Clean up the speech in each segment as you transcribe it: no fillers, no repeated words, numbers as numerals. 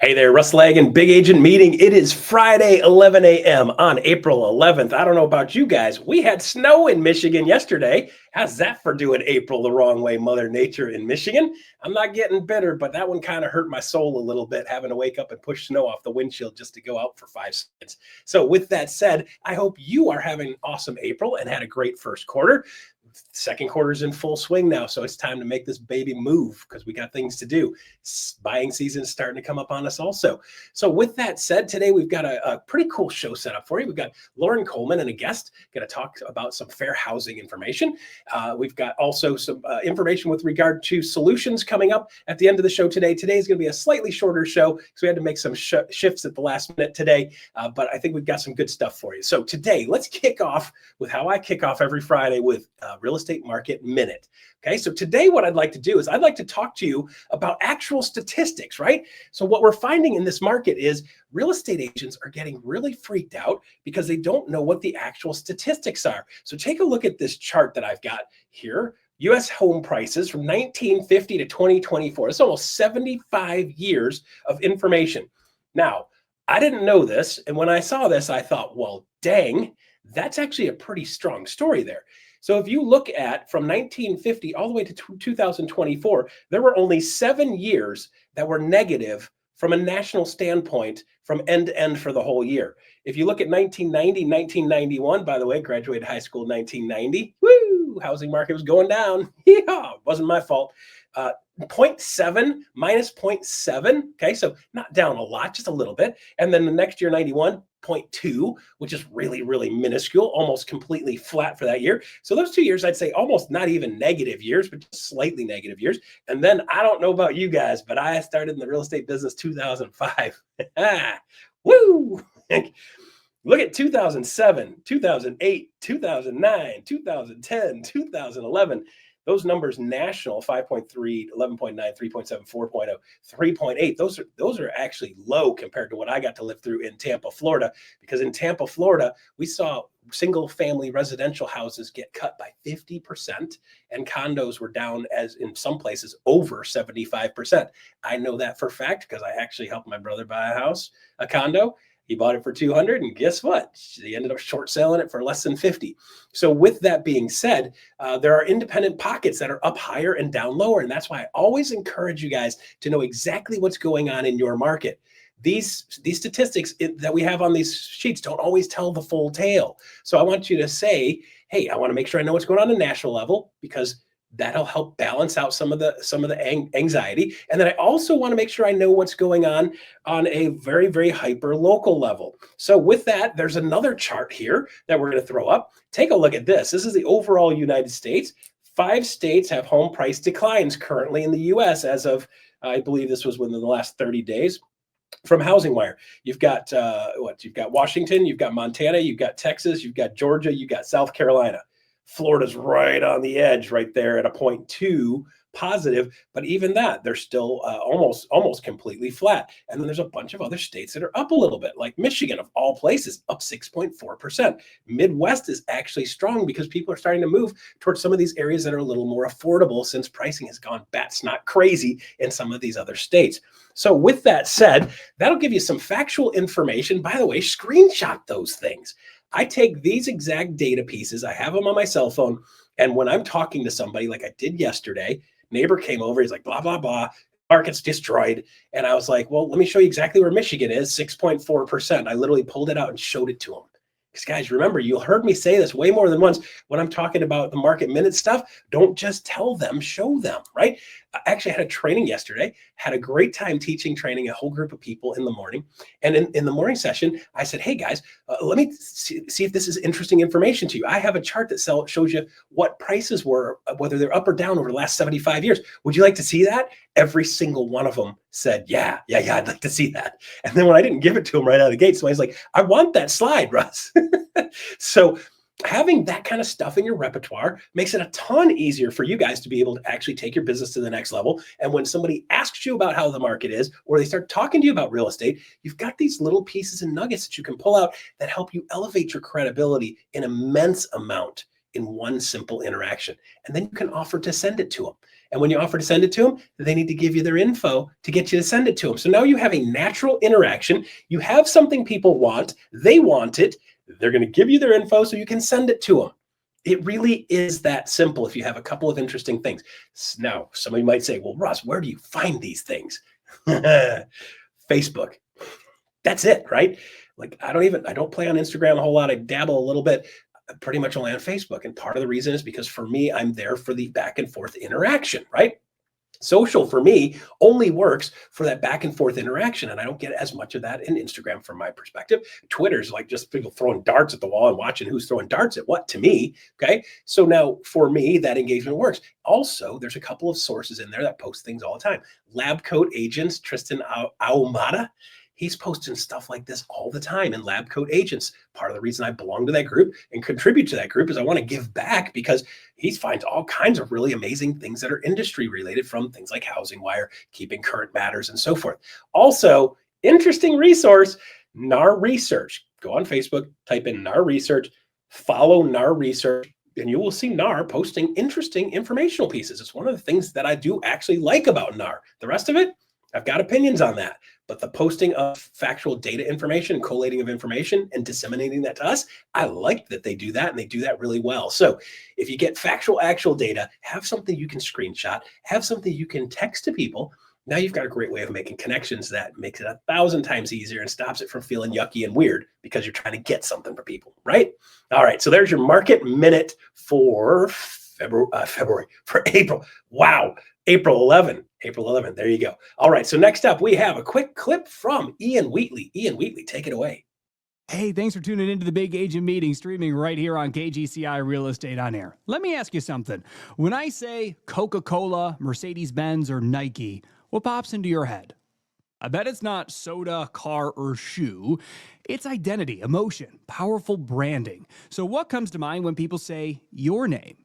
Hey there, Russ Laggan, Big Agent Meeting. It is Friday, 11 a.m. on April 11th. I don't know about you guys. We had snow in Michigan yesterday. How's that for doing April the wrong way, Mother Nature in Michigan? I'm not getting bitter, but that one kind of hurt my soul a little bit, having to wake up and push snow off the windshield just to go out for 5 seconds. So with that said, I hope you are having an awesome April and had a great first quarter. Second quarter's in full swing now, so it's time to make this baby move because we got things to do. Buying season is starting to come up on us also. So with that said, today we've got a pretty cool show set up for you. We've got Loran Coleman and a guest going to talk about some fair housing information. We've got also some information with regard to solutions coming up at the end of the show today. Today is going to be a slightly shorter show because we had to make some shifts at the last minute today, but I think we've got some good stuff for you. So today, let's kick off with how I kick off every Friday with Real Estate Market Minute. Okay, so today what I'd like to do is I'd like to talk to you about actual statistics, right? So what we're finding in this market is real estate agents are getting really freaked out because they don't know what the actual statistics are. So take a look at this chart that I've got here. U.S. home prices from 1950 to 2024. It's almost 75 years of information. Now, I didn't know this, and when I saw this, I thought, well, dang, that's actually a pretty strong story there. So if you look at from 1950 all the way to 2024, there were only 7 years that were negative from a national standpoint from end to end for the whole year. If you look at 1990, 1991, by the way, graduated high school in 1990, woo, housing market was going down. Yeah, wasn't my fault. 0.7 minus 0.7. Okay, so not down a lot, just a little bit. And then the next year, 91, 0.2, which is really, really minuscule, almost completely flat for that year. So those 2 years, I'd say almost not even negative years, but just slightly negative years. And then I don't know about you guys, but I started in the real estate business 2005. Woo! Look at 2007, 2008, 2009, 2010, 2011. Those numbers national, 5.3, 11.9, 3.7, 4.0, 3.8, those are actually low compared to what I got to live through in Tampa, Florida, because in Tampa, Florida, we saw single family residential houses get cut by 50% and condos were down as in some places over 75%. I know that for a fact because I actually helped my brother buy a condo. He bought it for 200, and guess what? He ended up short selling it for less than 50. So with that being said, there are independent pockets that are up higher and down lower. And that's why I always encourage you guys to know exactly what's going on in your market. These statistics that we have on these sheets don't always tell the full tale. So I want you to say, hey, I want to make sure I know what's going on at the national level because that'll help balance out some of the anxiety. And then I also want to make sure I know what's going on a very, very hyper local level. So with that, there's another chart here that we're going to throw up. Take a look at this. This is the overall United States. 5 states have home price declines currently in the U.S. as of, I believe this was within the last 30 days. From Housing Wire, you've got you've got Washington, you've got Montana, you've got Texas, you've got Georgia, you've got South Carolina. Florida's right on the edge right there at a 0.2 positive, but even that, they're still almost completely flat. And then there's a bunch of other states that are up a little bit, like Michigan, of all places, up 6.4%. Midwest is actually strong because people are starting to move towards some of these areas that are a little more affordable since pricing has gone bats not crazy in some of these other states. So with that said, that'll give you some factual information. By the way, screenshot those things. I take these exact data pieces, I have them on my cell phone, and when I'm talking to somebody like I did yesterday, neighbor came over, he's like, blah, blah, blah, market's destroyed. And I was like, well, let me show you exactly where Michigan is, 6.4%. I literally pulled it out and showed it to him. Because guys, remember, you heard me say this way more than once when I'm talking about the market minute stuff. Don't just tell them, show them, right? I actually had a training yesterday, had a great time training a whole group of people in the morning. And in the morning session, I said, hey guys, let me see if this is interesting information to you. I have a chart that shows you what prices were, whether they're up or down over the last 75 years. Would you like to see that? Every single one of them said, yeah, I'd like to see that. And then when I didn't give it to him right out of the gate, somebody's like, I want that slide, Russ. So having that kind of stuff in your repertoire makes it a ton easier for you guys to be able to actually take your business to the next level. And when somebody asks you about how the market is, or they start talking to you about real estate, you've got these little pieces and nuggets that you can pull out that help you elevate your credibility in immense amount in one simple interaction. And then you can offer to send it to them. And when you offer to send it to them, they need to give you their info to get you to send it to them. So now you have a natural interaction. You have something people want. They want it. They're going to give you their info so you can send it to them. It really is that simple if you have a couple of interesting things. Now, somebody might say, well, Russ, where do you find these things? Facebook. That's it, right? Like, I don't play on Instagram a whole lot. I dabble a little bit. I'm pretty much only on Facebook. And part of the reason is because for me, I'm there for the back and forth interaction, right? Social for me only works for that back and forth interaction. And I don't get as much of that in Instagram from my perspective. Twitter's like just people throwing darts at the wall and watching who's throwing darts at what to me. Okay. So now for me, that engagement works. Also, there's a couple of sources in there that post things all the time. Lab Coat Agents, Tristan Ahumada. He's posting stuff like this all the time in Lab Coat Agents. Part of the reason I belong to that group and contribute to that group is I want to give back because he finds all kinds of really amazing things that are industry related, from things like Housing Wire, Keeping Current Matters, and so forth. Also, interesting resource, NAR Research. Go on Facebook, type in NAR Research, follow NAR Research, and you will see NAR posting interesting informational pieces. It's one of the things that I do actually like about NAR. The rest of it, I've got opinions on that. But the posting of factual data information, collating of information, and disseminating that to us, I like that they do that, and they do that really well. So if you get factual, actual data, have something you can screenshot, have something you can text to people. Now you've got a great way of making connections that makes it 1,000 times easier and stops it from feeling yucky and weird because you're trying to get something for people, right? All right, so there's your market minute for April. Wow, April 11. There you go. All right, so next up, we have a quick clip from Ian Wheatley. Ian Wheatley, take it away. Hey, thanks for tuning into the Big Agent Meeting, streaming right here on KGCI Real Estate on Air. Let me ask you something. When I say Coca-Cola, Mercedes-Benz, or Nike, what pops into your head? I bet it's not soda, car, or shoe. It's identity, emotion, powerful branding. So what comes to mind when people say your name?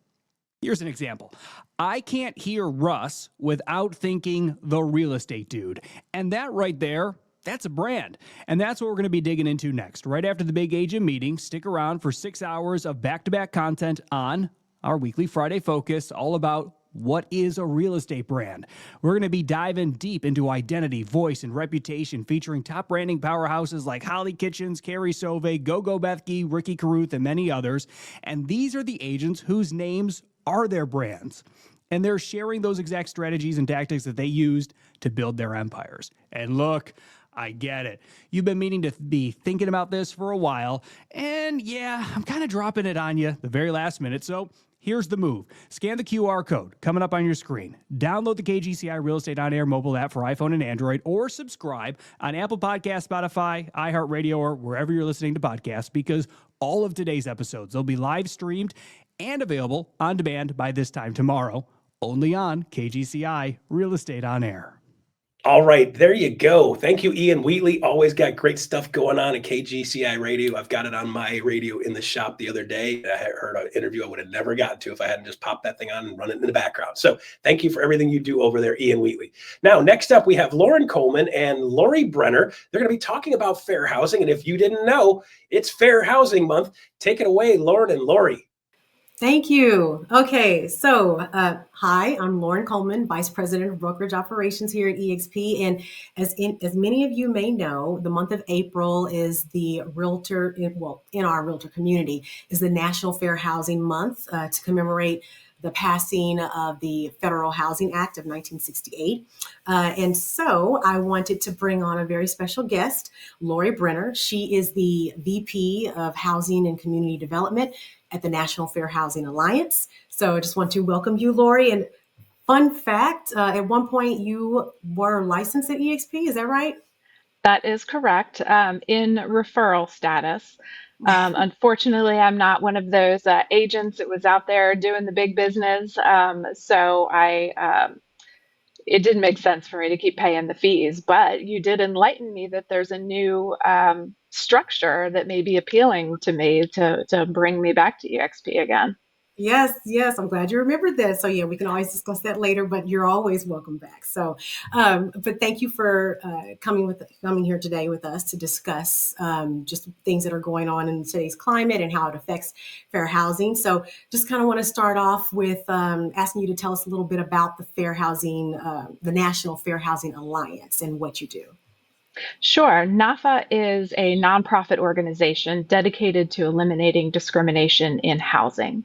Here's an example. I can't hear Russ without thinking the real estate dude. And that right there, that's a brand. And that's what we're going to be digging into next. Right after the Big Agent Meeting, stick around for 6 hours of back-to-back content on our weekly Friday focus, all about what is a real estate brand. We're going to be diving deep into identity, voice, and reputation, featuring top branding powerhouses like Holly Kitchens, Carrie Sove, Gogo Bethke, Ricky Caruth, and many others. And these are the agents whose names are their brands. And they're sharing those exact strategies and tactics that they used to build their empires. And look, I get it. You've been meaning to be thinking about this for a while. And yeah, I'm kind of dropping it on you the very last minute. So here's the move. Scan the QR code coming up on your screen. Download the KGCI Real Estate On Air mobile app for iPhone and Android, or subscribe on Apple Podcasts, Spotify, iHeartRadio, or wherever you're listening to podcasts, because all of today's episodes, they'll be live streamed and available on demand by this time tomorrow, only on KGCI Real Estate On Air. All right, there you go. Thank you, Ian Wheatley. Always got great stuff going on at KGCI Radio. I've got it on my radio in the shop the other day. I heard an interview I would have never gotten to if I hadn't just popped that thing on and run it in the background. So thank you for everything you do over there, Ian Wheatley. Now, next up, we have Loran Coleman and Laurie Brenner. They're going to be talking about fair housing. And if you didn't know, it's Fair Housing Month. Take it away, Lauren and Laurie. Thank you. Okay, so hi, I'm Loran Coleman, Vice President of Brokerage Operations here at EXP. And as many of you may know, the month of April is the in our realtor community, is the National Fair Housing Month to commemorate the passing of the Federal Housing Act of 1968. And so I wanted to bring on a very special guest, Laurie Brenner. She is the VP of Housing and Community Development at the National Fair Housing Alliance. So I just want to welcome you, Laurie. And fun fact, at one point you were licensed at EXP, is that right? That is correct, in referral status. Unfortunately, I'm not one of those agents that was out there doing the big business. So it didn't make sense for me to keep paying the fees, but you did enlighten me that there's a new structure that may be appealing to me to bring me back to EXP again. Yes, yes, I'm glad you remembered that. So yeah, we can always discuss that later, but you're always welcome back. So, but thank you for coming here today with us to discuss just things that are going on in today's climate and how it affects fair housing. So, just kind of want to start off with asking you to tell us a little bit about the National Fair Housing Alliance, and what you do. Sure. NAFA is a nonprofit organization dedicated to eliminating discrimination in housing.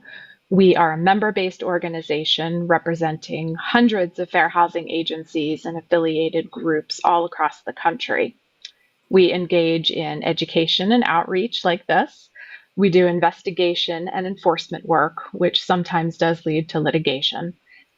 We are a member based organization representing hundreds of fair housing agencies and affiliated groups all across the country. We engage in education and outreach like this. We do investigation and enforcement work, which sometimes does lead to litigation,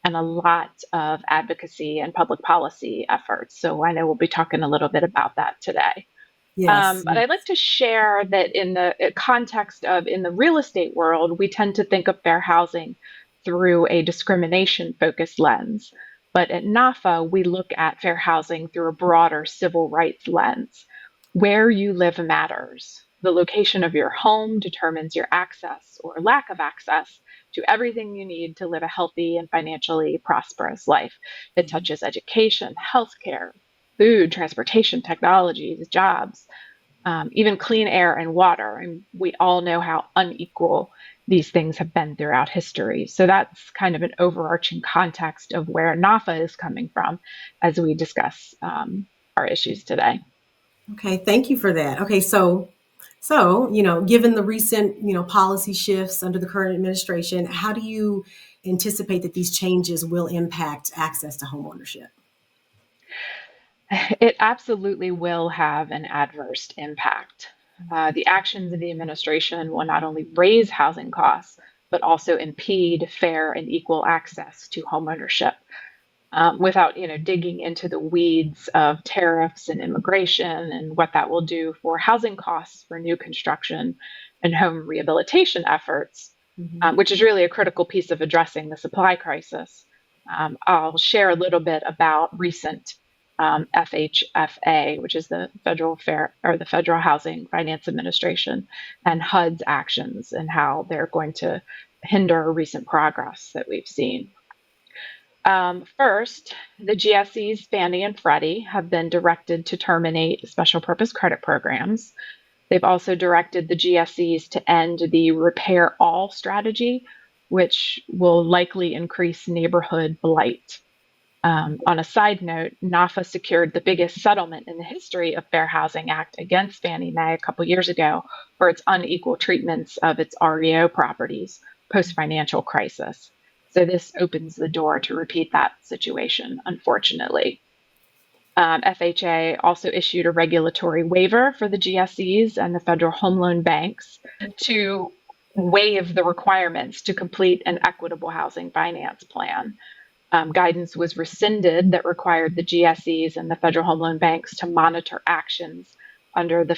and a lot of advocacy and public policy efforts. So I know we'll be talking a little bit about that today. Yes. But I'd like to share that in the context of in the real estate world, we tend to think of fair housing through a discrimination focused lens. But at NAFA, we look at fair housing through a broader civil rights lens. Where you live matters. The location of your home determines your access or lack of access to everything you need to live a healthy and financially prosperous life. It touches education, healthcare, food, transportation, technologies, jobs, even clean air and water. And we all know how unequal these things have been throughout history. So that's kind of an overarching context of where NAFA is coming from as we discuss our issues today. Okay, thank you for that. Okay, so given the recent policy shifts under the current administration, how do you anticipate that these changes will impact access to homeownership? It absolutely will have an adverse impact. The actions of the administration will not only raise housing costs, but also impede fair and equal access to homeownership. Without digging into the weeds of tariffs and immigration and what that will do for housing costs for new construction and home rehabilitation efforts, Mhm. which is really a critical piece of addressing the supply crisis. I'll share a little bit about recent FHFA, which is the Federal Housing Finance Administration, and HUD's actions and how they're going to hinder recent progress that we've seen. First, the GSEs, Fannie and Freddie, have been directed to terminate special purpose credit programs. They've also directed the GSEs to end the repair all strategy, which will likely increase neighborhood blight. On a side note, NAFA secured the biggest settlement in the history of Fair Housing Act against Fannie Mae a couple years ago for its unequal treatments of its REO properties post financial crisis. So this opens the door to repeat that situation, unfortunately. FHA also issued a regulatory waiver for the GSEs and the Federal Home Loan Banks to waive the requirements to complete an equitable housing finance plan. Guidance was rescinded that required the GSEs and the Federal Home Loan Banks to monitor actions under the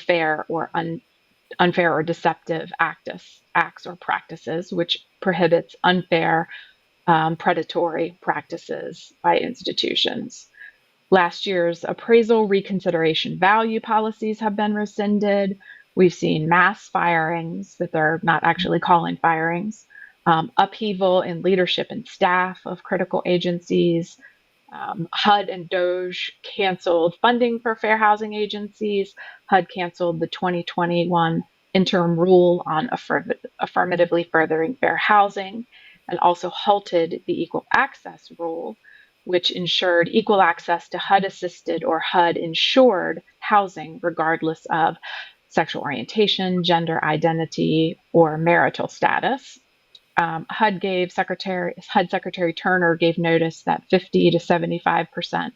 unfair or deceptive acts or practices, which prohibits unfair, predatory practices by institutions. Last year's appraisal reconsideration value policies have been rescinded. We've seen mass firings that they're not actually calling firings, upheaval in leadership and staff of critical agencies. HUD and DOGE canceled funding for fair housing agencies. HUD canceled the 2021 interim rule on affirmatively furthering fair housing, and also halted the equal access rule, which ensured equal access to HUD assisted or HUD insured housing, regardless of sexual orientation, gender identity, or marital status. HUD Secretary Turner gave notice that 50 to 75%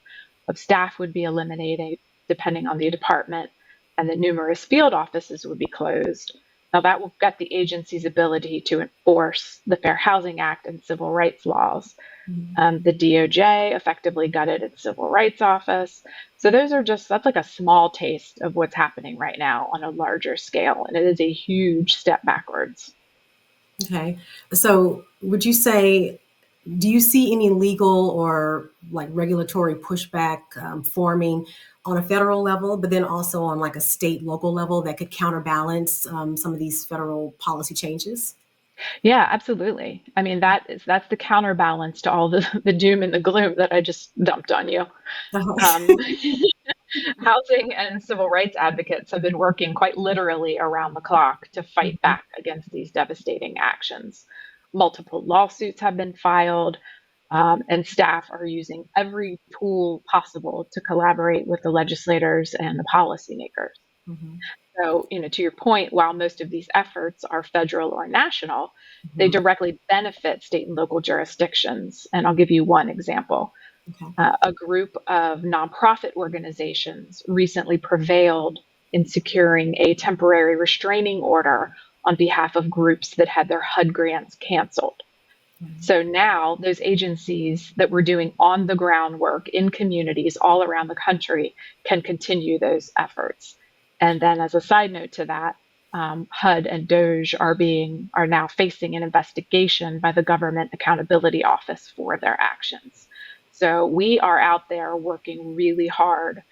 of staff would be eliminated depending on the department, and that numerous field offices would be closed. Now, that will gut the agency's ability to enforce the Fair Housing Act and civil rights laws. The DOJ effectively gutted its civil rights office. So that's like a small taste of what's happening right now on a larger scale. And it is a huge step backwards. Okay. So do you see any legal or like regulatory pushback forming on a federal level, but then also on like a state, local level that could counterbalance some of these federal policy changes? Yeah, absolutely. I mean, that's the counterbalance to all the doom and the gloom that I just dumped on you. Um, Housing and civil rights advocates have been working quite literally around the clock to fight back against these devastating actions. Multiple lawsuits have been filed, and staff are using every tool possible to collaborate with the legislators and the policymakers. Mhm. So, to your point, while most of these efforts are federal or national, they Mhm. directly benefit state and local jurisdictions. And I'll give you one example. Okay. A group of nonprofit organizations recently prevailed in securing a temporary restraining order on behalf of groups that had their HUD grants canceled. So now those agencies that were doing on the ground work in communities all around the country can continue those efforts. And then, as a side note to that, HUD and Doge are now facing an investigation by the Government Accountability Office for their actions. So we are out there working really hard,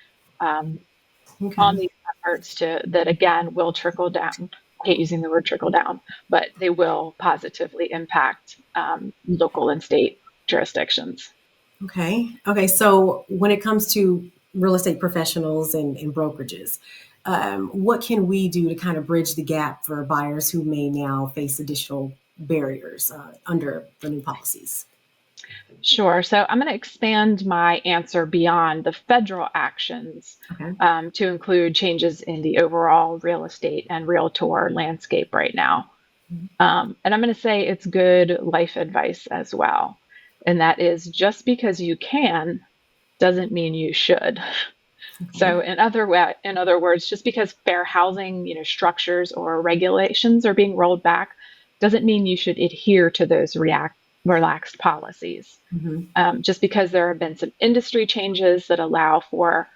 um, on Okay. these efforts that again will trickle down. I hate using the word trickle down, but they will positively impact local and state jurisdictions. Okay. Okay. So when it comes to real estate professionals and brokerages, what can we do to kind of bridge the gap for buyers who may now face additional barriers under the new policies? Sure. So I'm going to expand my answer beyond the federal actions, Okay. to include changes in the overall real estate and realtor landscape right now. And I'm going to say it's good life advice as well. And that is, just because you can doesn't mean you should. Okay. So in other words, just because fair housing, structures or regulations are being rolled back doesn't mean you should adhere to those relaxed policies. Mhm. Just because there have been some industry changes that allow for,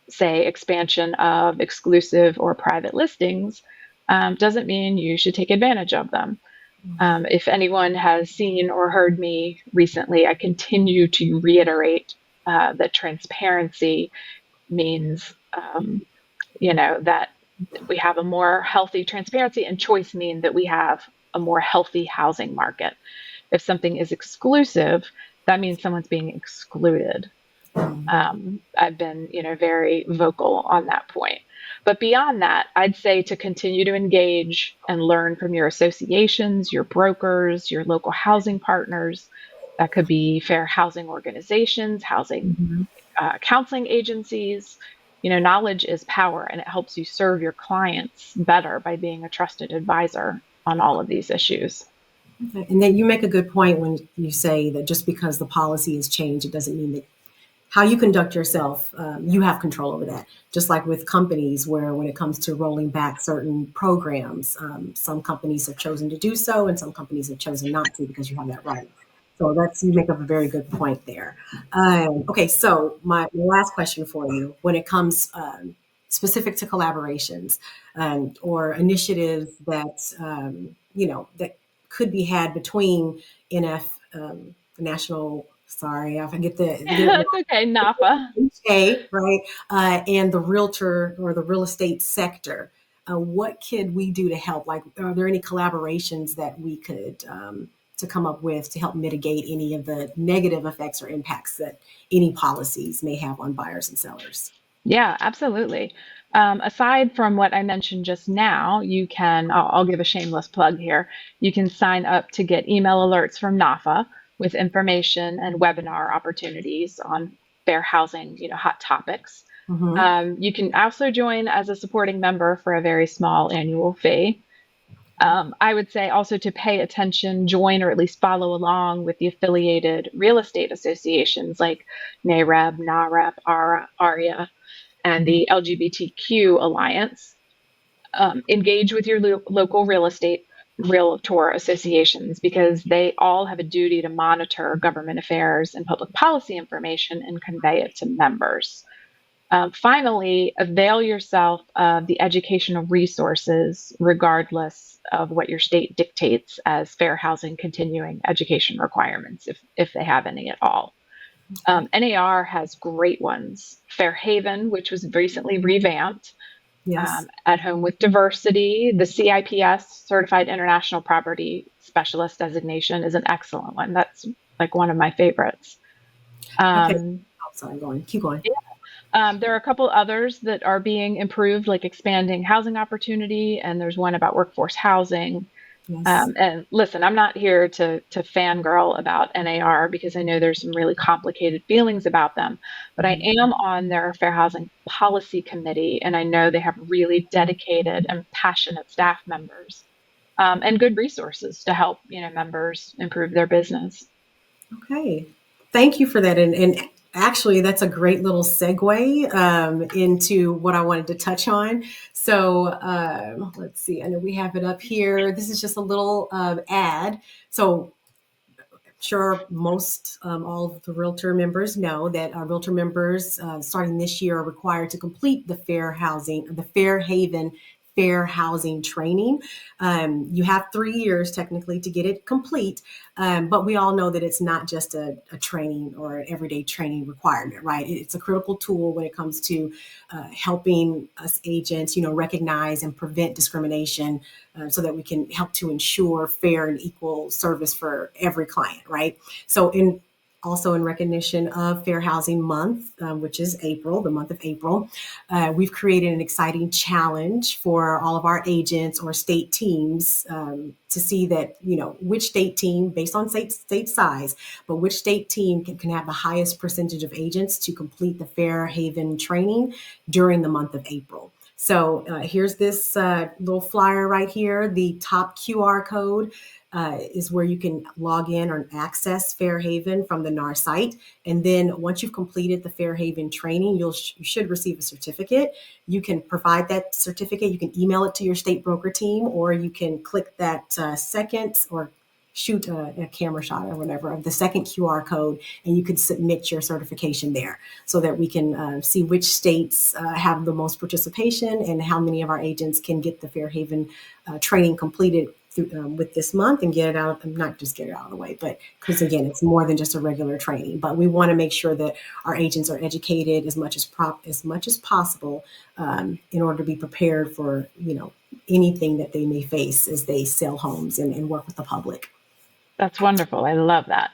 say, expansion of exclusive or private listings, doesn't mean you should take advantage of them. If anyone has seen or heard me recently, I continue to reiterate that transparency means, that we have a more healthy transparency, and choice mean that we have a more healthy housing market. If something is exclusive, that means someone's being excluded. I've been, very vocal on that point. But beyond that, I'd say to continue to engage and learn from your associations, your brokers, your local housing partners. That could be fair housing organizations, housing Mhm. counseling agencies. Knowledge is power, and it helps you serve your clients better by being a trusted advisor on all of these issues. Okay. And then you make a good point when you say that just because the policy has changed, it doesn't mean that how you conduct yourself, you have control over that. Just like with companies, where when it comes to rolling back certain programs, some companies have chosen to do so, and some companies have chosen not to because you have that right. So you make up a very good point there. Okay, so my last question for you, when it comes specific to collaborations or initiatives that that could be had between National. Sorry, I forget the That's okay, NAFA. HA, right? And the realtor or the real estate sector. What could we do to help? Like, are there any collaborations that we could to come up with to help mitigate any of the negative effects or impacts that any policies may have on buyers and sellers? Yeah, absolutely. Aside from what I mentioned just now, I'll give a shameless plug here. You can sign up to get email alerts from NAFA with information and webinar opportunities on fair housing, hot topics. Mm-hmm. You can also join as a supporting member for a very small annual fee. I would say also to pay attention, join, or at least follow along with the affiliated real estate associations like NAREB, NAREP, ARIA, and the LGBTQ Alliance. Engage with your local real estate realtor associations, because they all have a duty to monitor government affairs and public policy information and convey it to members. Finally, avail yourself of the educational resources, regardless of what your state dictates as fair housing continuing education requirements, if they have any at all. NAR has great ones. Fair Haven, which was recently revamped, Yes. At Home with Diversity. The CIPS, Certified International Property Specialist designation, is an excellent one. That's like one of my favorites. Okay. Um, Oh, sorry, keep going. there are a couple others that are being improved, like expanding housing opportunity, and there's one about workforce housing. Yes. And listen, I'm not here to fangirl about NAR because I know there's some really complicated feelings about them, but I am on their Fair Housing Policy Committee, and I know they have really dedicated and passionate staff members, and good resources to help members improve their business. Okay. Thank you for that. And actually, that's a great little segue into what I wanted to touch on. So let's see. I know we have it up here. This is just a little ad. So sure most all of the realtor members know that our realtor members starting this year are required to complete the Fair Haven Fair Housing training. You have 3 years technically to get it complete, but we all know that it's not just a training or an everyday training requirement, right? It's a critical tool when it comes to helping us agents, recognize and prevent discrimination, so that we can help to ensure fair and equal service for every client, right? So also in recognition of Fair Housing Month, which is April, the month of April, we've created an exciting challenge for all of our agents or state teams to see that, which state team, based on state size, but which state team can have the highest percentage of agents to complete the Fair Haven training during the month of April. So here's this little flyer right here. The top QR code is where you can log in or access Fair Haven from the NAR site. And then once you've completed the Fair Haven training, you should receive a certificate. You can provide that certificate. You can email it to your state broker team, or you can click that second or shoot a camera shot or whatever of the second QR code, and you can submit your certification there so that we can see which states have the most participation and how many of our agents can get the Fair Haven training completed with this month and get it out, not just get it out of the way, but because again, it's more than just a regular training, but we want to make sure that our agents are educated as much as possible in order to be prepared for, anything that they may face as they sell homes and work with the public. That's wonderful. I love that.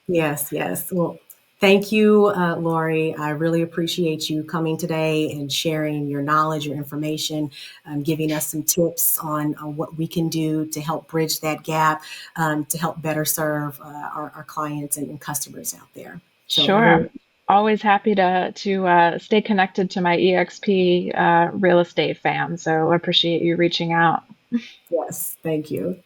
Yes. Well, thank you, Laurie. I really appreciate you coming today and sharing your knowledge, your information, giving us some tips on what we can do to help bridge that gap, to help better serve our clients and customers out there. So sure. I'm always happy to stay connected to my EXP real estate fam. So I appreciate you reaching out. Yes, thank you.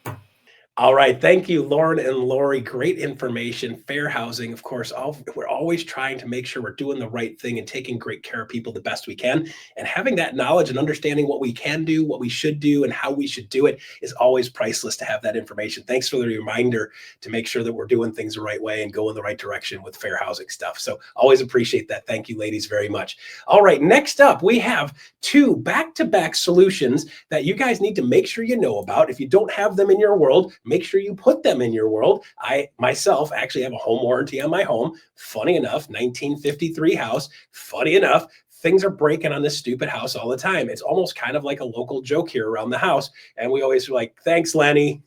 All right. Thank you, Lauren and Laurie. Great information. Fair housing, of course, we're always trying to make sure we're doing the right thing and taking great care of people the best we can. And having that knowledge and understanding what we can do, what we should do, and how we should do it is always priceless to have that information. Thanks for the reminder to make sure that we're doing things the right way and go in the right direction with fair housing stuff. So always appreciate that. Thank you, ladies, very much. All right. Next up, we have 2 back-to-back solutions that you guys need to make sure you know about. If you don't have them in your world, make sure you put them in your world. I myself actually have a home warranty on my home. Funny enough, 1953 house. Funny enough, things are breaking on this stupid house all the time. It's almost kind of like a local joke here around the house. And we always are like, thanks, Lenny.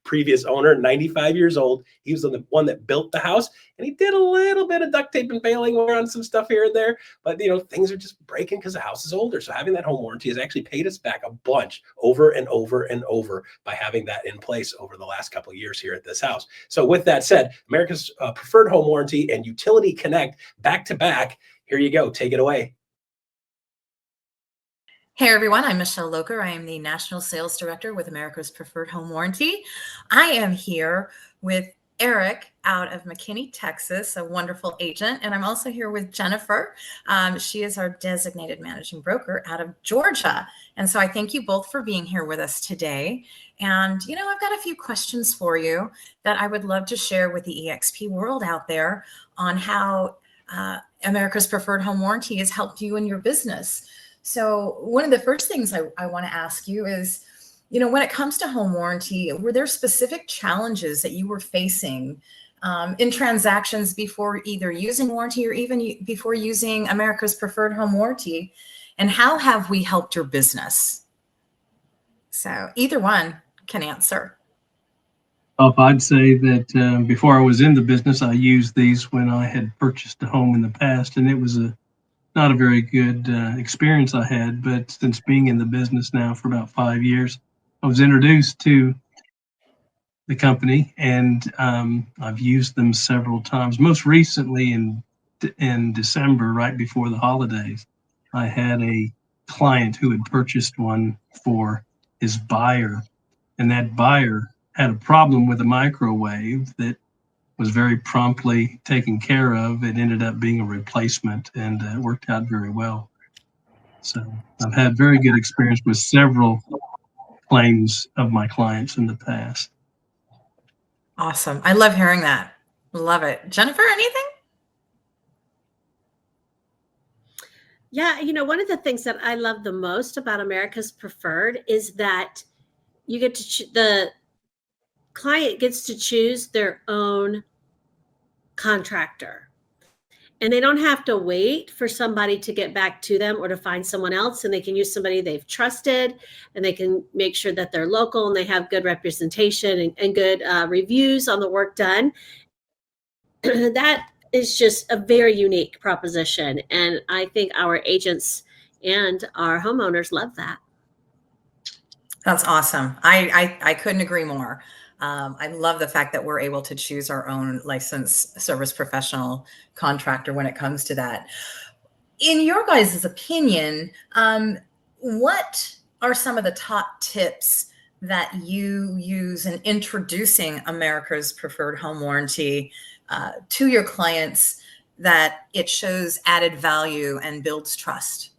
Previous owner, 95 years old. He was the one that built the house, and he did a little bit of duct tape and bailing on some stuff here and there. But, things are just breaking because the house is older. So having that home warranty has actually paid us back a bunch over and over and over by having that in place over the last couple of years here at this house. So with that said, America's preferred home warranty and Utility Connect back to back. Here you go. Take it away. Hey everyone, I'm Michelle Loker. I am the National Sales Director with America's Preferred Home Warranty. I am here with Eric out of McKinney, Texas, a wonderful agent. And I'm also here with Jennifer. She is our designated managing broker out of Georgia. And so I thank you both for being here with us today. And, I've got a few questions for you that I would love to share with the EXP world out there on how America's Preferred Home Warranty has helped you in your business. So one of the first things I want to ask you is, when it comes to home warranty, were there specific challenges that you were facing in transactions before either using warranty or even before using America's Preferred Home Warranty? And how have we helped your business? So either one can answer. I'd say that before I was in the business, I used these when I had purchased a home in the past, and it was not a very good experience I had. But since being in the business now for about 5 years, I was introduced to the company, and I've used them several times. Most recently in December, right before the holidays, I had a client who had purchased one for his buyer, and that buyer had a problem with a microwave that was very promptly taken care of. It ended up being a replacement, and it worked out very well. So I've had very good experience with several claims of my clients in the past. Awesome. I love hearing that. Love it. Jennifer, anything? Yeah, one of the things that I love the most about America's Preferred is that you get to the client gets to choose their own contractor. And they don't have to wait for somebody to get back to them or to find someone else. And they can use somebody they've trusted, and they can make sure that they're local and they have good representation and good reviews on the work done. That is just a very unique proposition. And I think our agents and our homeowners love that. That's awesome. I couldn't agree more. I love the fact that we're able to choose our own licensed service professional contractor when it comes to that. In your guys' opinion, what are some of the top tips that you use in introducing America's Preferred Home Warranty to your clients, that it shows added value and builds trust?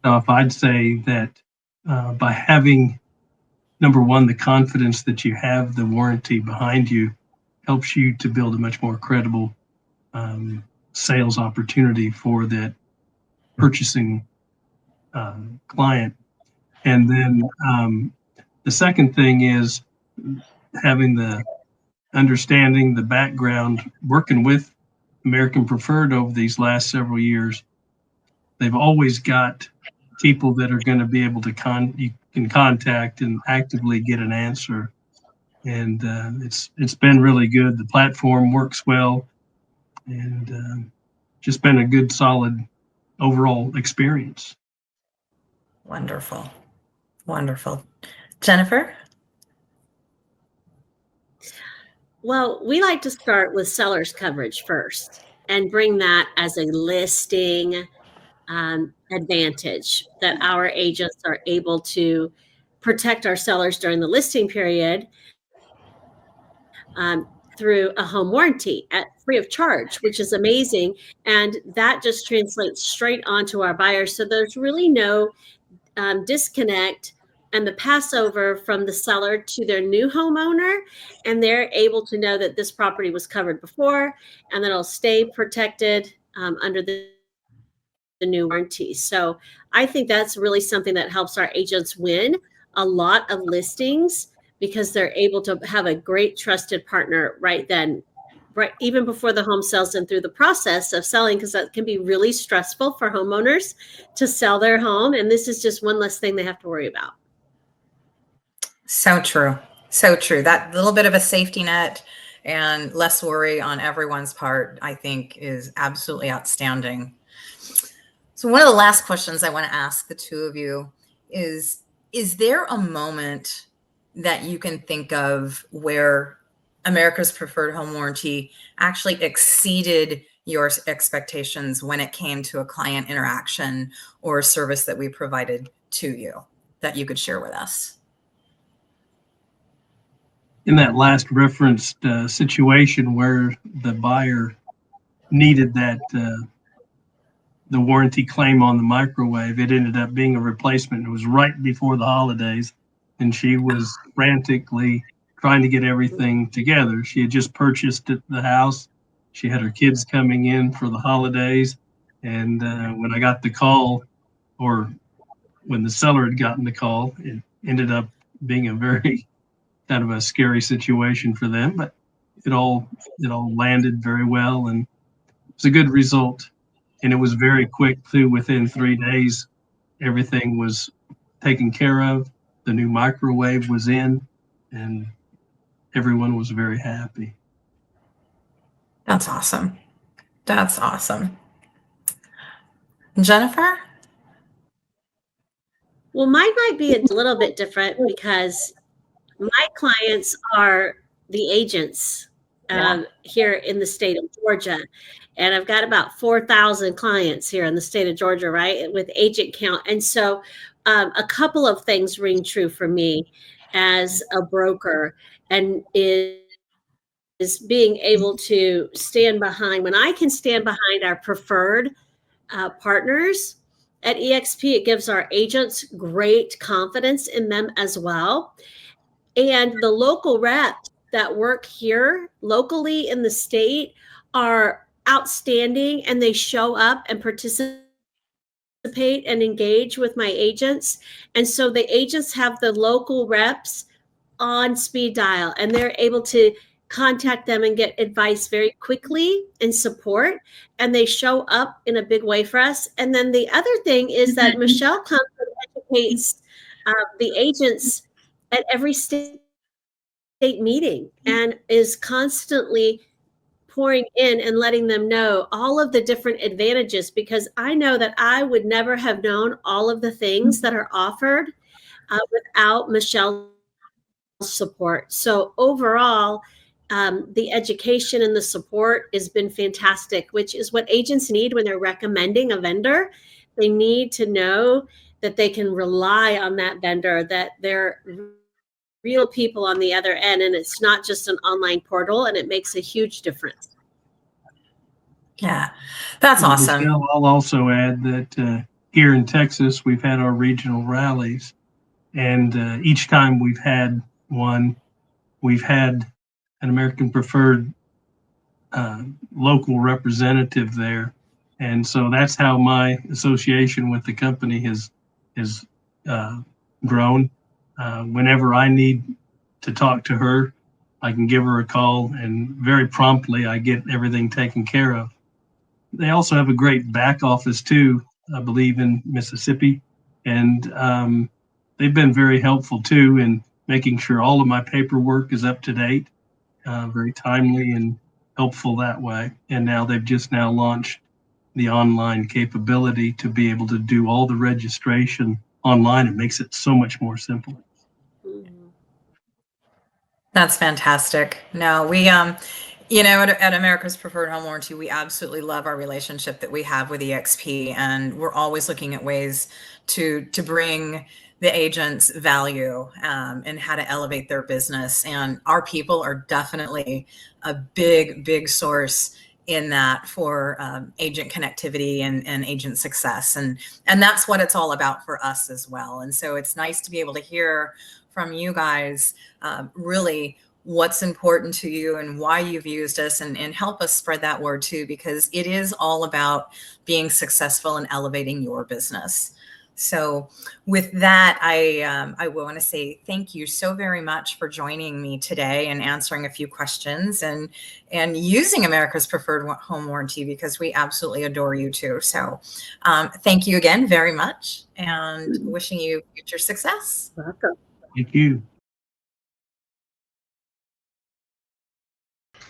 If I'd say that by having, number one, the confidence that you have the warranty behind you helps you to build a much more credible sales opportunity for that purchasing client. And then the second thing is having the understanding, the background, working with American Preferred over these last several years. They've always got people that are going to be able to you can contact and actively get an answer, and it's been really good. The platform works well, and just been a good, solid overall experience. Wonderful. Wonderful. Jennifer? Well, we like to start with seller's coverage first and bring that as a listing advantage, that our agents are able to protect our sellers during the listing period through a home warranty at free of charge, which is amazing. And that just translates straight onto our buyers. So there's really no disconnect and the passover from the seller to their new homeowner. And they're able to know that this property was covered before, and that it'll stay protected under the new warranty. So I think that's really something that helps our agents win a lot of listings, because they're able to have a great trusted partner right then, right even before the home sells, and through the process of selling, because that can be really stressful for homeowners to sell their home. And this is just one less thing they have to worry about. So true. So true. That little bit of a safety net and less worry on everyone's part, I think, is absolutely outstanding. So one of the last questions I want to ask the two of you is there a moment that you can think of where America's Preferred Home Warranty actually exceeded your expectations when it came to a client interaction or a service that we provided to you, that you could share with us? In that last referenced situation where the buyer needed that the warranty claim on the microwave, it ended up being a replacement. It was right before the holidays, and she was frantically trying to get everything together. She had just purchased the house. She had her kids coming in for the holidays, and when I got the call, or when the seller had gotten the call, it ended up being a very kind of a scary situation for them, but it all landed very well, and it was a good result. And it was very quick too. Within 3 days, everything was taken care of. The new microwave was in, and everyone was very happy. That's awesome. That's awesome. Jennifer? Well, mine might be a little bit different because my clients are the agents here in the state of Georgia. And I've got about 4,000 clients here in the state of Georgia, right, with agent count. And so a couple of things ring true for me as a broker, and is being able to stand behind, when I can stand behind our preferred partners at EXP, it gives our agents great confidence in them as well. And the local reps that work here locally in the state are outstanding, and they show up and participate and engage with my agents. And so the agents have the local reps on speed dial, and they're able to contact them and get advice very quickly and support, and they show up in a big way for us. And then the other thing is that Michelle comes and educates the agents at every state meeting and is constantly pouring in and letting them know all of the different advantages, because I know that I would never have known all of the things that are offered without Michelle's support. So overall, the education and the support has been fantastic, which is what agents need when they're recommending a vendor. They need to know that they can rely on that vendor, that they're real people on the other end, and it's not just an online portal, and it makes a huge difference. Yeah, that's awesome. Michelle, I'll also add that here in Texas, we've had our regional rallies, and each time we've had one, we've had an American Preferred local representative there. And so that's how my association with the company has grown. Whenever I need to talk to her, I can give her a call, and very promptly I get everything taken care of. They also have a great back office too, I believe, in Mississippi. And they've been very helpful too in making sure all of my paperwork is up to date, very timely and helpful that way. And now they've just now launched the online capability to be able to do all the registration online. It makes it so much more simple. That's fantastic. No, we, you know, at America's Preferred Home Warranty, we absolutely love our relationship that we have with EXP, and we're always looking at ways to bring the agents value and how to elevate their business. And our people are definitely a big source in that for agent connectivity and agent success. And that's what it's all about for us as well. And so it's nice to be able to hear from you guys really what's important to you and why you've used us, and help us spread that word too, because it is all about being successful and elevating your business. So with that, I want to say thank you so very much for joining me today and answering a few questions and using America's Preferred Home Warranty, because we absolutely adore you too. So thank you again very much, and wishing you future success. Welcome. Thank you.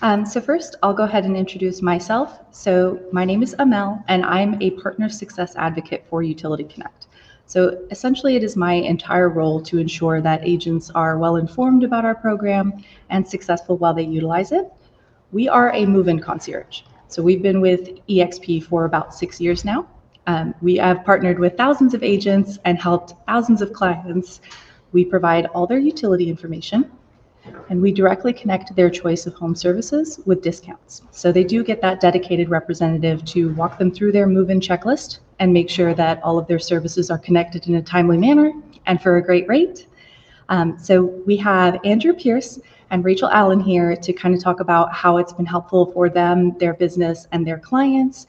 So first, I'll go ahead and introduce myself. So my name is Amel, and I'm a partner success advocate for Utility Connect. So essentially, it is my entire role to ensure that agents are well informed about our program and successful while they utilize it. We are a move-in concierge. So we've been with EXP for about 6 years now. We have partnered with thousands of agents and helped thousands of clients. We provide all their utility information, and we directly connect their choice of home services with discounts. So they do get that dedicated representative to walk them through their move-in checklist and make sure that all of their services are connected in a timely manner and for a great rate. So we have Andrew Pierce and Rachel Allen here to kind of talk about how it's been helpful for them, their business, and their clients.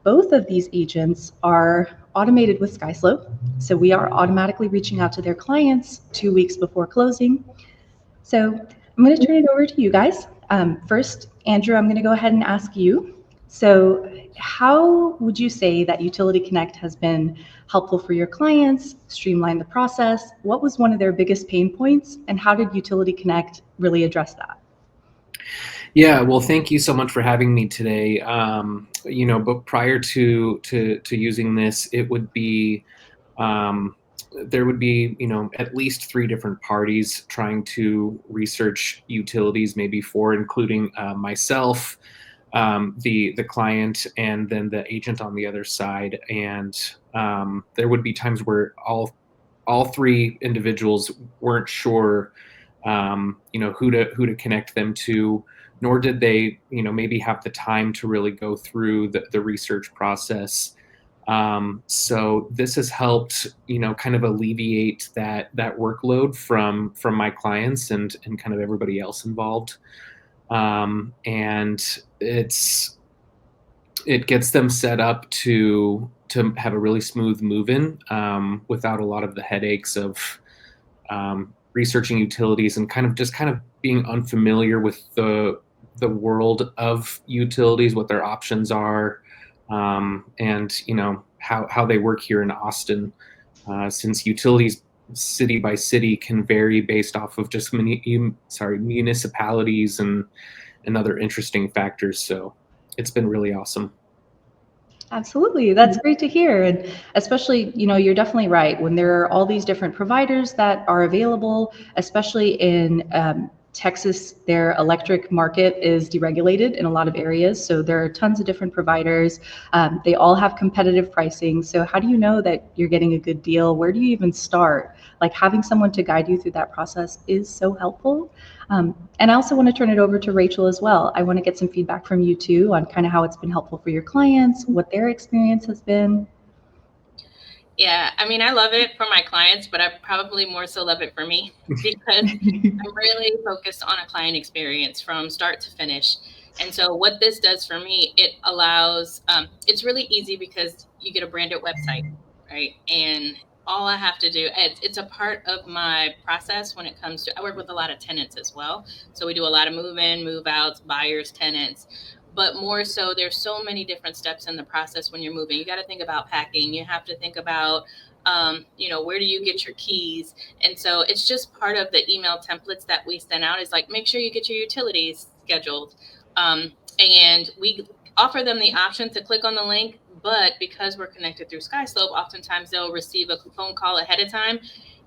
Both of these agents are automated with SkySlope. So we are automatically reaching out to their clients 2 weeks before closing. So I'm going to turn it over to you guys. First, Andrew, I'm going to go ahead and ask you So how would you say that Utility Connect has been helpful for your clients, streamline the process? What was one of their biggest pain points, and how did Utility Connect really address that? Yeah, well, thank you so much for having me today. But prior to using this, it would be there would be at least 3 different parties trying to research utilities, maybe 4, including myself, the client, and then the agent on the other side. And there would be times where all 3 individuals weren't sure who to connect them to, nor did they maybe have the time to really go through the research process. So this has helped kind of alleviate that workload from my clients and kind of everybody else involved. And it gets them set up to have a really smooth move-in without a lot of the headaches of researching utilities and kind of being unfamiliar with the world of utilities, what their options are, and how they work here in Austin, since utilities city by city can vary based off of just municipalities and other interesting factors. So it's been really awesome. Absolutely. That's great to hear. And especially, you're definitely right. When there are all these different providers that are available, especially in Texas, their electric market is deregulated in a lot of areas. So there are tons of different providers. They all have competitive pricing. So how do you know that you're getting a good deal? Where do you even start? Like, having someone to guide you through that process is so helpful. And I also want to turn it over to Rachel as well. I want to get some feedback from you too on kind of how it's been helpful for your clients, what their experience has been. Yeah, I mean, I love it for my clients, but I probably more so love it for me because I'm really focused on a client experience from start to finish. And so what this does for me, it allows, it's really easy because you get a branded website, right? And all I have to do, it's a part of my process when it comes to, I work with a lot of tenants as well. So we do a lot of move in, move outs, buyers, tenants. But more so, there's so many different steps in the process when you're moving. You got to think about packing. You have to think about, where do you get your keys? And so it's just part of the email templates that we send out is like, make sure you get your utilities scheduled. And we offer them the option to click on the link. But because we're connected through SkySlope, oftentimes they'll receive a phone call ahead of time.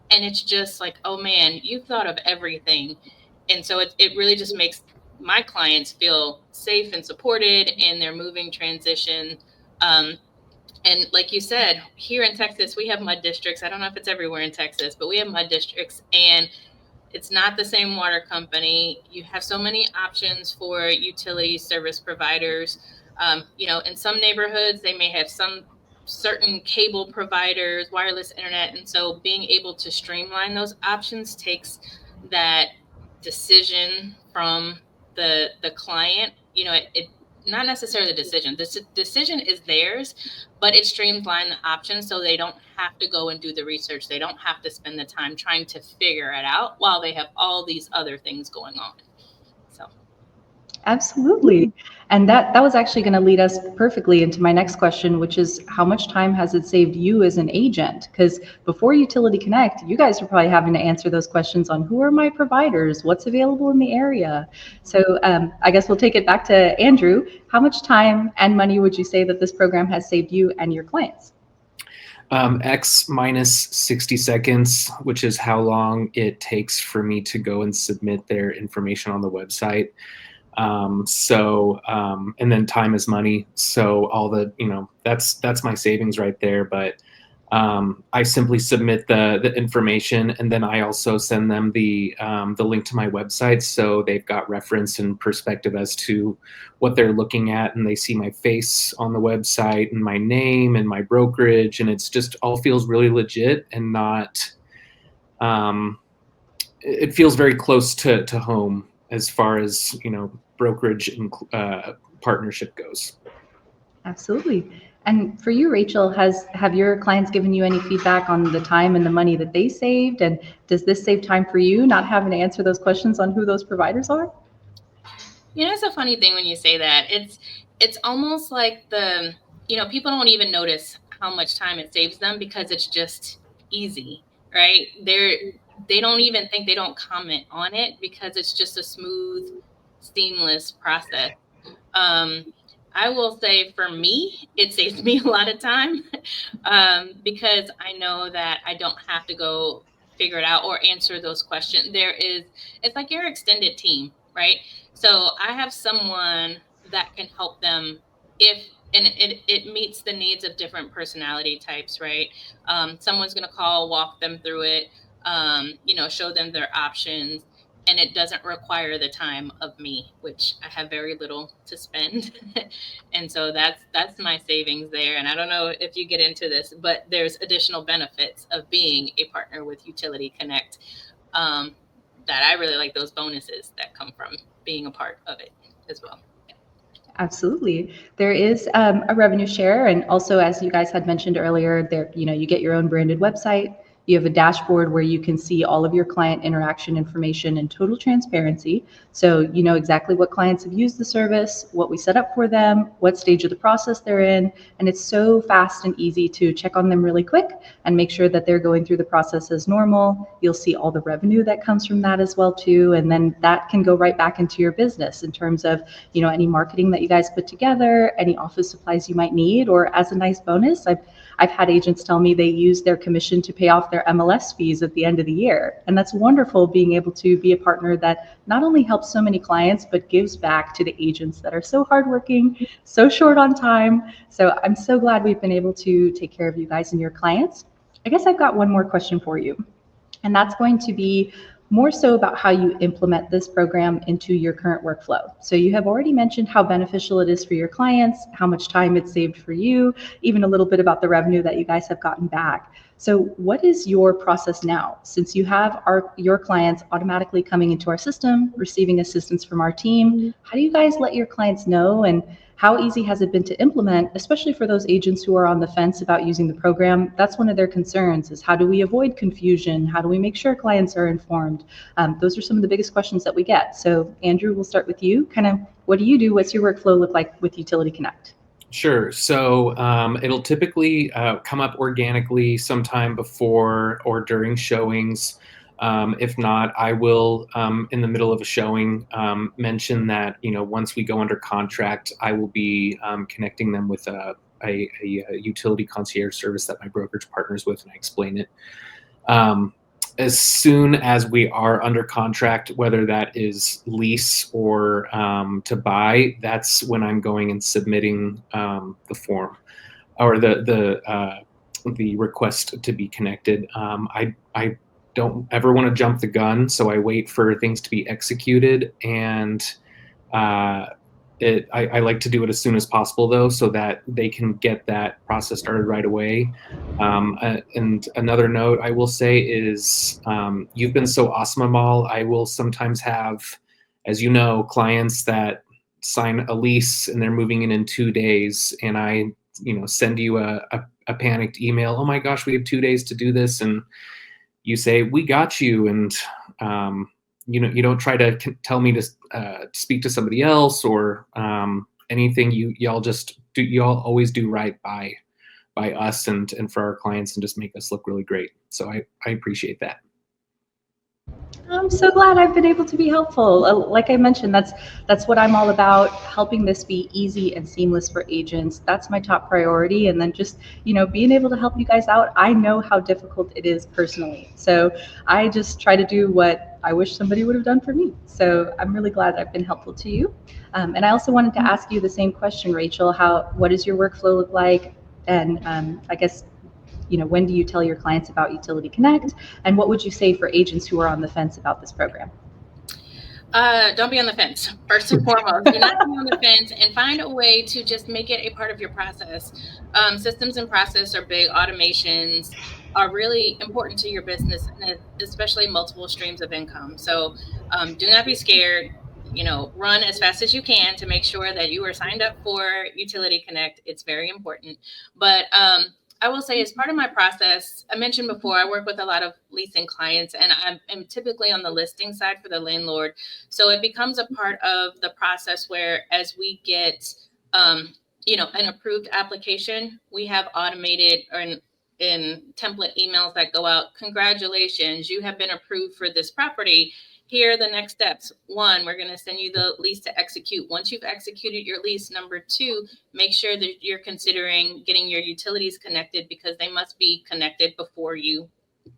And it's just like, oh, man, you thought of everything. And so it really just makes my clients feel safe and supported in their moving transition. And like you said, here in Texas, we have mud districts. I don't know if it's everywhere in Texas, but we have mud districts, and it's not the same water company. You have so many options for utility service providers. In some neighborhoods, they may have some certain cable providers, wireless internet. And so being able to streamline those options takes that decision from the client. It not necessarily the decision. The decision is theirs, but it streamlines the options so they don't have to go and do the research. They don't have to spend the time trying to figure it out while they have all these other things going on. So. Absolutely. And that was actually going to lead us perfectly into my next question, which is, how much time has it saved you as an agent? Because before Utility Connect, you guys are probably having to answer those questions on who are my providers, what's available in the area. So I guess we'll take it back to Andrew. How much time and money would you say that this program has saved you and your clients? X minus 60 seconds, which is how long it takes for me to go and submit their information on the website. And then time is money. So all the, that's my savings right there. But I simply submit the information, and then I also send them the link to my website, so they've got reference and perspective as to what they're looking at, and they see my face on the website and my name and my brokerage, and it's just all feels really legit and not. It feels very close to home as far as brokerage and partnership goes. Absolutely. And for you, Rachel, have your clients given you any feedback on the time and the money that they saved? And does this save time for you, not having to answer those questions on who those providers are? It's a funny thing when you say that. It's it's almost like people don't even notice how much time it saves them because it's just easy, right? They don't even think, they don't comment on it because it's just a smooth, seamless process. Um, I will say for me, it saves me a lot of time because I know that I don't have to go figure it out or answer those questions. It's like your extended team, right? So I have someone that can help them and it meets the needs of different personality types, right? Someone's going to call, walk them through it, show them their options, and it doesn't require the time of me, which I have very little to spend. And so that's my savings there. And I don't know if you get into this, but there's additional benefits of being a partner with Utility Connect, that I really like, those bonuses that come from being a part of it as well. Absolutely. There is a revenue share. And also, as you guys had mentioned earlier, there, you get your own branded website. You have a dashboard where you can see all of your client interaction information in total transparency. So you know exactly what clients have used the service, what we set up for them, what stage of the process they're in. And it's so fast and easy to check on them really quick and make sure that they're going through the process as normal. You'll see all the revenue that comes from that as well too. And then that can go right back into your business in terms of, any marketing that you guys put together, any office supplies you might need, or as a nice bonus, I've had agents tell me they use their commission to pay off their MLS fees at the end of the year. And that's wonderful, being able to be a partner that not only helps so many clients, but gives back to the agents that are so hardworking, so short on time. So I'm so glad we've been able to take care of you guys and your clients. I guess I've got one more question for you, and that's going to be more so about how you implement this program into your current workflow. So you have already mentioned how beneficial it is for your clients, how much time it's saved for you, even a little bit about the revenue that you guys have gotten back. So what is your process now? Since you have your clients automatically coming into our system, receiving assistance from our team, how do you guys let your clients know, and how easy has it been to implement, especially for those agents who are on the fence about using the program? That's one of their concerns, is how do we avoid confusion? How do we make sure clients are informed? Those are some of the biggest questions that we get. So Andrew, we'll start with you. Kind of, what do you do? What's your workflow look like with Utility Connect? Sure. So it'll typically come up organically sometime before or during showings. If not, I will, in the middle of a showing, mention that, once we go under contract, I will be connecting them with a utility concierge service that my brokerage partners with, and I explain it. As soon as we are under contract, whether that is lease or to buy, that's when I'm going and submitting the form or the request to be connected. I don't ever want to jump the gun, so I wait for things to be executed, and I like to do it as soon as possible, though, so that they can get that process started right away. And another note I will say is, you've been so awesome, Amal. I will sometimes have, as you know, clients that sign a lease and they're moving in 2 days, and I, send you a panicked email. Oh my gosh, we have 2 days to do this, and you say, we got you, and you don't try to tell me to speak to somebody else or anything. Y'all just do. Y'all always do right by us and for our clients, and just make us look really great. So I appreciate that. I'm so glad I've been able to be helpful. Like I mentioned, that's what I'm all about, helping this be easy and seamless for agents. That's my top priority. And then just, being able to help you guys out. I know how difficult it is personally. So I just try to do what I wish somebody would have done for me. So I'm really glad I've been helpful to you. And I also wanted to ask you the same question, Rachel. What does your workflow look like? And I guess, when do you tell your clients about Utility Connect? And what would you say for agents who are on the fence about this program? Don't be on the fence. First and foremost, do not be on the fence, and find a way to just make it a part of your process. Systems and process are big. Automations are really important to your business, and especially multiple streams of income. So do not be scared. Run as fast as you can to make sure that you are signed up for Utility Connect. It's very important. But I will say, as part of my process, I mentioned before, I work with a lot of leasing clients, and I'm typically on the listing side for the landlord. So it becomes a part of the process where, as we get an approved application, we have automated or in template emails that go out. Congratulations, you have been approved for this property. Here are the next steps. 1, we're going to send you the lease to execute. Once you've executed your lease, number 2, make sure that you're considering getting your utilities connected, because they must be connected before you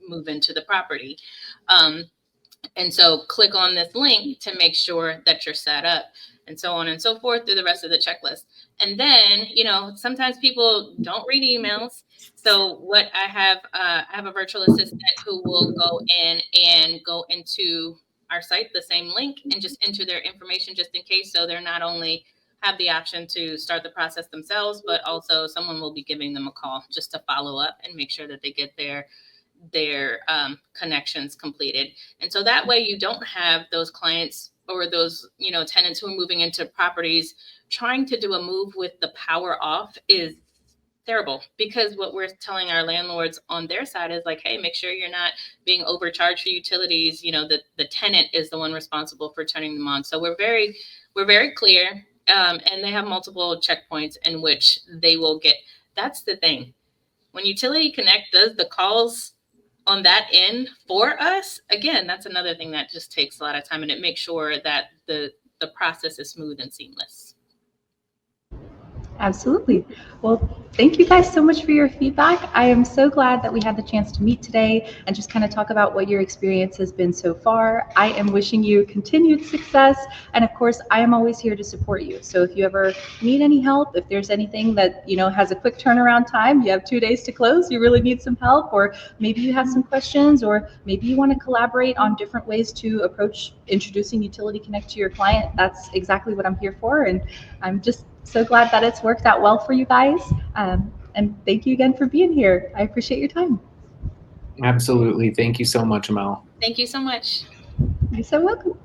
move into the property. And so click on this link to make sure that you're set up, and so on and so forth through the rest of the checklist. And then, sometimes people don't read emails. So what I have a virtual assistant who will go in and go into our site, the same link, and just enter their information just in case. So they're not only have the option to start the process themselves, but also someone will be giving them a call just to follow up and make sure that they get their connections completed. And so that way you don't have those clients or those, tenants who are moving into properties trying to do a move with the power off is terrible, because what we're telling our landlords on their side is like, hey, make sure you're not being overcharged for utilities. The tenant is the one responsible for turning them on. So we're very clear, and they have multiple checkpoints in which they will get. That's the thing. When Utility Connect does the calls on that end for us, again, that's another thing that just takes a lot of time, and it makes sure that the process is smooth and seamless. Absolutely. Well, thank you guys so much for your feedback. I am so glad that we had the chance to meet today and just kind of talk about what your experience has been so far. I am wishing you continued success. And of course, I am always here to support you. So if you ever need any help, if there's anything that, has a quick turnaround time, you have 2 days to close, you really need some help, or maybe you have some questions, or maybe you want to collaborate on different ways to approach introducing Utility Connect to your client, that's exactly what I'm here for. And I'm just so glad that it's worked out well for you guys. And thank you again for being here. I appreciate your time. Absolutely. Thank you so much, Mel. Thank you so much. You're so welcome.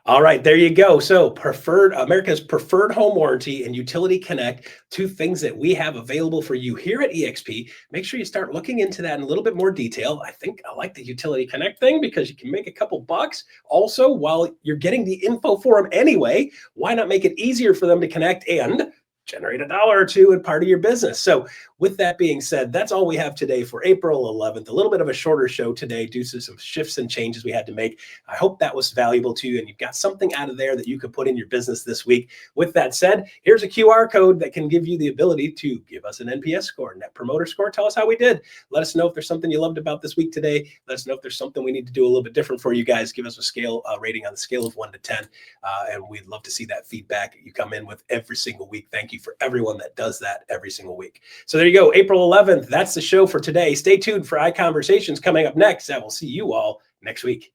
All right, there you go. So America's preferred home warranty and Utility Connect, 2 things that we have available for you here at eXp. Make sure you start looking into that in a little bit more detail. I think I like the Utility Connect thing because you can make a couple bucks. Also, while you're getting the info for them anyway, why not make it easier for them to connect and generate $1 or $2 in part of your business? So with that being said, that's all we have today for April 11th. A little bit of a shorter show today due to some shifts and changes we had to make. I hope that was valuable to you and you've got something out of there that you could put in your business this week. With that said, here's a QR code that can give you the ability to give us an NPS score, Net Promoter Score. Tell us how we did. Let us know if there's something you loved about this week today. Let us know if there's something we need to do a little bit different for you guys. Give us a scale rating on the scale of 1 to 10. And we'd love to see that feedback you come in with every single week. Thank you for everyone that does that every single week. So there you go, April 11th. That's the show for today. Stay tuned for iConversations coming up next. I will see you all next week.